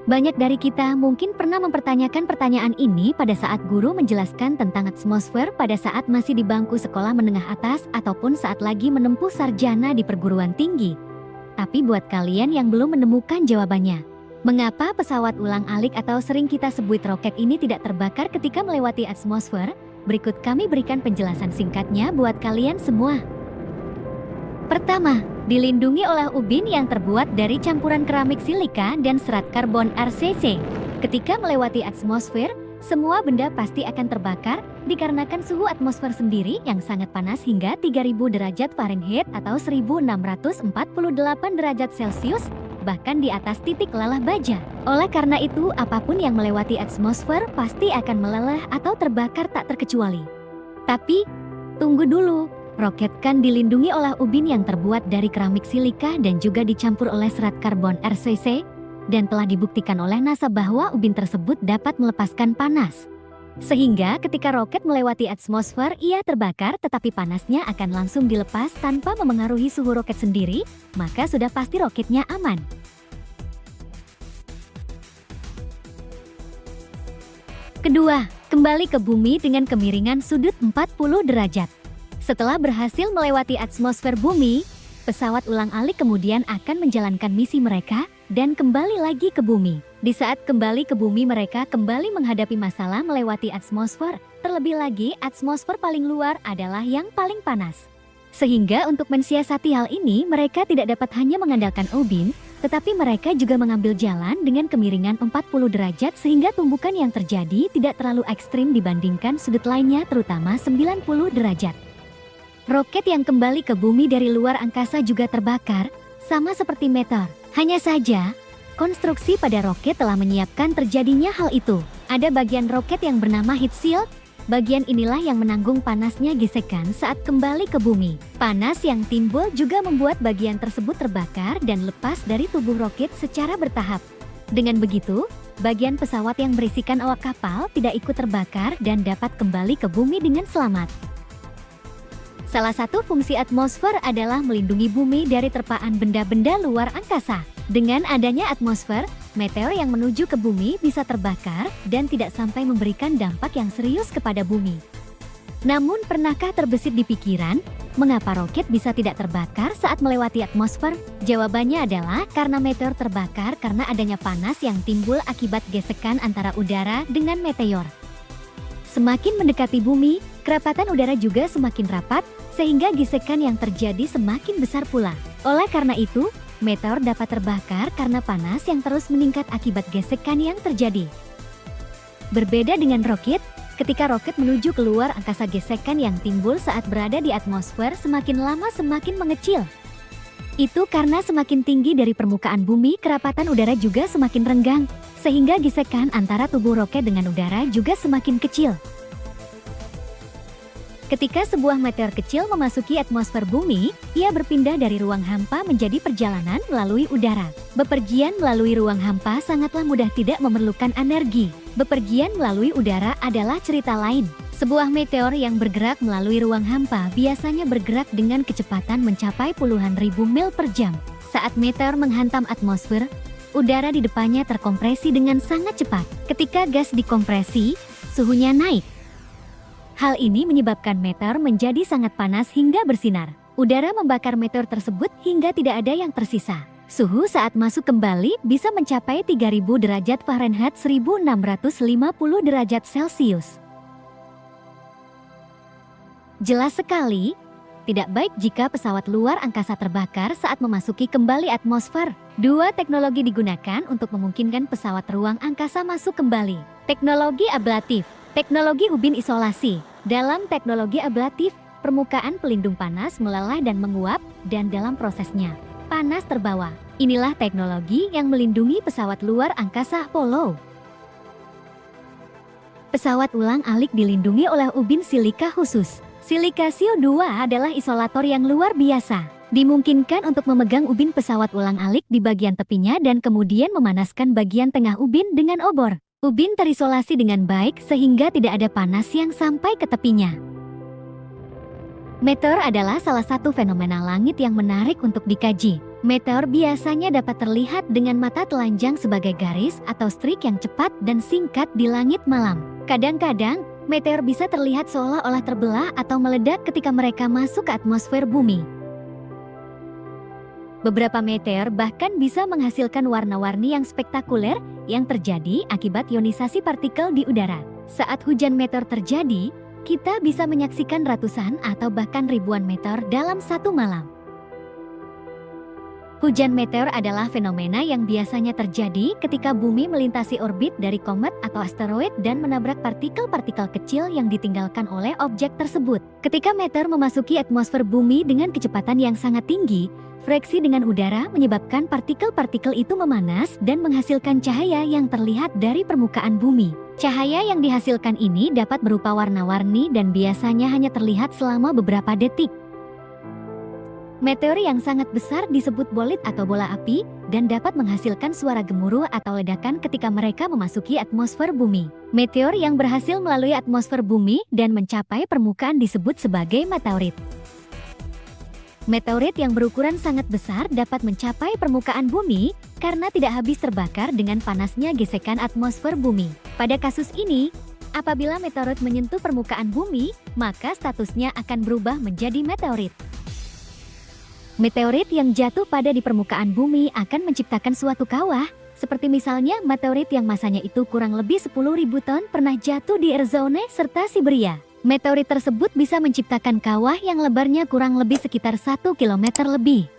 Banyak dari kita mungkin pernah mempertanyakan pertanyaan ini pada saat guru menjelaskan tentang atmosfer pada saat masih di bangku sekolah menengah atas ataupun saat lagi menempuh sarjana di perguruan tinggi. Tapi buat kalian yang belum menemukan jawabannya, mengapa pesawat ulang-alik atau sering kita sebut roket ini tidak terbakar ketika melewati atmosfer? Berikut kami berikan penjelasan singkatnya buat kalian semua. Pertama, dilindungi oleh ubin yang terbuat dari campuran keramik silika dan serat karbon RCC. Ketika melewati atmosfer, semua benda pasti akan terbakar dikarenakan suhu atmosfer sendiri yang sangat panas hingga 3000 derajat Fahrenheit atau 1648 derajat Celcius, bahkan di atas titik lelah baja. Oleh karena itu, apapun yang melewati atmosfer pasti akan meleleh atau terbakar tak terkecuali. Tapi, tunggu dulu. Roket kan dilindungi oleh ubin yang terbuat dari keramik silika dan juga dicampur oleh serat karbon RCC, dan telah dibuktikan oleh NASA bahwa ubin tersebut dapat melepaskan panas. Sehingga ketika roket melewati atmosfer, ia terbakar tetapi panasnya akan langsung dilepas tanpa memengaruhi suhu roket sendiri, maka sudah pasti roketnya aman. Kedua, kembali ke bumi dengan kemiringan sudut 40 derajat. Setelah berhasil melewati atmosfer bumi, pesawat ulang-alik kemudian akan menjalankan misi mereka dan kembali lagi ke bumi. Di saat kembali ke bumi, mereka kembali menghadapi masalah melewati atmosfer. Terlebih lagi, atmosfer paling luar adalah yang paling panas. Sehingga untuk mensiasati hal ini, mereka tidak dapat hanya mengandalkan ubin, tetapi mereka juga mengambil jalan dengan kemiringan 40 derajat sehingga tumbukan yang terjadi tidak terlalu ekstrim dibandingkan sudut lainnya, terutama 90 derajat. Roket yang kembali ke bumi dari luar angkasa juga terbakar, sama seperti meteor. Hanya saja, konstruksi pada roket telah menyiapkan terjadinya hal itu. Ada bagian roket yang bernama heat shield, bagian inilah yang menanggung panasnya gesekan saat kembali ke bumi. Panas yang timbul juga membuat bagian tersebut terbakar dan lepas dari tubuh roket secara bertahap. Dengan begitu, bagian pesawat yang berisikan awak kapal tidak ikut terbakar dan dapat kembali ke bumi dengan selamat. Salah satu fungsi atmosfer adalah melindungi bumi dari terpaan benda-benda luar angkasa. Dengan adanya atmosfer, meteor yang menuju ke bumi bisa terbakar dan tidak sampai memberikan dampak yang serius kepada bumi. Namun, pernahkah terbesit di pikiran, mengapa roket bisa tidak terbakar saat melewati atmosfer? Jawabannya adalah karena meteor terbakar karena adanya panas yang timbul akibat gesekan antara udara dengan meteor. Semakin mendekati bumi, kerapatan udara juga semakin rapat, sehingga gesekan yang terjadi semakin besar pula. Oleh karena itu, meteor dapat terbakar karena panas yang terus meningkat akibat gesekan yang terjadi. Berbeda dengan roket, ketika roket menuju keluar angkasa, gesekan yang timbul saat berada di atmosfer semakin lama semakin mengecil. Itu karena semakin tinggi dari permukaan bumi, kerapatan udara juga semakin renggang, sehingga gesekan antara tubuh roket dengan udara juga semakin kecil. Ketika sebuah meteor kecil memasuki atmosfer bumi, ia berpindah dari ruang hampa menjadi perjalanan melalui udara. Bepergian melalui ruang hampa sangatlah mudah, tidak memerlukan energi. Bepergian melalui udara adalah cerita lain. Sebuah meteor yang bergerak melalui ruang hampa biasanya bergerak dengan kecepatan mencapai puluhan ribu mil per jam. Saat meteor menghantam atmosfer, udara di depannya terkompresi dengan sangat cepat. Ketika gas dikompresi, suhunya naik. Hal ini menyebabkan meteor menjadi sangat panas hingga bersinar. Udara membakar meteor tersebut hingga tidak ada yang tersisa. Suhu saat masuk kembali bisa mencapai 3000 derajat Fahrenheit 1650 derajat Celcius. Jelas sekali, tidak baik jika pesawat luar angkasa terbakar saat memasuki kembali atmosfer. Dua teknologi digunakan untuk memungkinkan pesawat ruang angkasa masuk kembali. Teknologi ablatif. Teknologi ubin isolasi. Dalam teknologi ablatif, permukaan pelindung panas meleleh dan menguap, dan dalam prosesnya, panas terbawa. Inilah teknologi yang melindungi pesawat luar angkasa Apollo. Pesawat ulang-alik dilindungi oleh ubin silika khusus. Silika CO2 adalah isolator yang luar biasa. Dimungkinkan untuk memegang ubin pesawat ulang-alik di bagian tepinya dan kemudian memanaskan bagian tengah ubin dengan obor. Ubin terisolasi dengan baik sehingga tidak ada panas yang sampai ke tepinya. Meteor adalah salah satu fenomena langit yang menarik untuk dikaji. Meteor biasanya dapat terlihat dengan mata telanjang sebagai garis atau strik yang cepat dan singkat di langit malam. Kadang-kadang, meteor bisa terlihat seolah-olah terbelah atau meledak ketika mereka masuk ke atmosfer bumi. Beberapa meteor bahkan bisa menghasilkan warna-warni yang spektakuler yang terjadi akibat ionisasi partikel di udara. Saat hujan meteor terjadi, kita bisa menyaksikan ratusan atau bahkan ribuan meteor dalam satu malam. Hujan meteor adalah fenomena yang biasanya terjadi ketika bumi melintasi orbit dari komet atau asteroid dan menabrak partikel-partikel kecil yang ditinggalkan oleh objek tersebut. Ketika meteor memasuki atmosfer bumi dengan kecepatan yang sangat tinggi, friksi dengan udara menyebabkan partikel-partikel itu memanas dan menghasilkan cahaya yang terlihat dari permukaan bumi. Cahaya yang dihasilkan ini dapat berupa warna-warni dan biasanya hanya terlihat selama beberapa detik. Meteor yang sangat besar disebut bolit atau bola api dan dapat menghasilkan suara gemuruh atau ledakan ketika mereka memasuki atmosfer bumi. Meteor yang berhasil melalui atmosfer bumi dan mencapai permukaan disebut sebagai meteorit. Meteorit yang berukuran sangat besar dapat mencapai permukaan bumi karena tidak habis terbakar dengan panasnya gesekan atmosfer bumi. Pada kasus ini, apabila meteorit menyentuh permukaan bumi, maka statusnya akan berubah menjadi meteorit. Meteorit yang jatuh pada di permukaan bumi akan menciptakan suatu kawah, seperti misalnya meteorit yang masanya itu kurang lebih 10.000 ton pernah jatuh di Arizona serta Siberia. Meteorit tersebut bisa menciptakan kawah yang lebarnya kurang lebih sekitar 1 km lebih.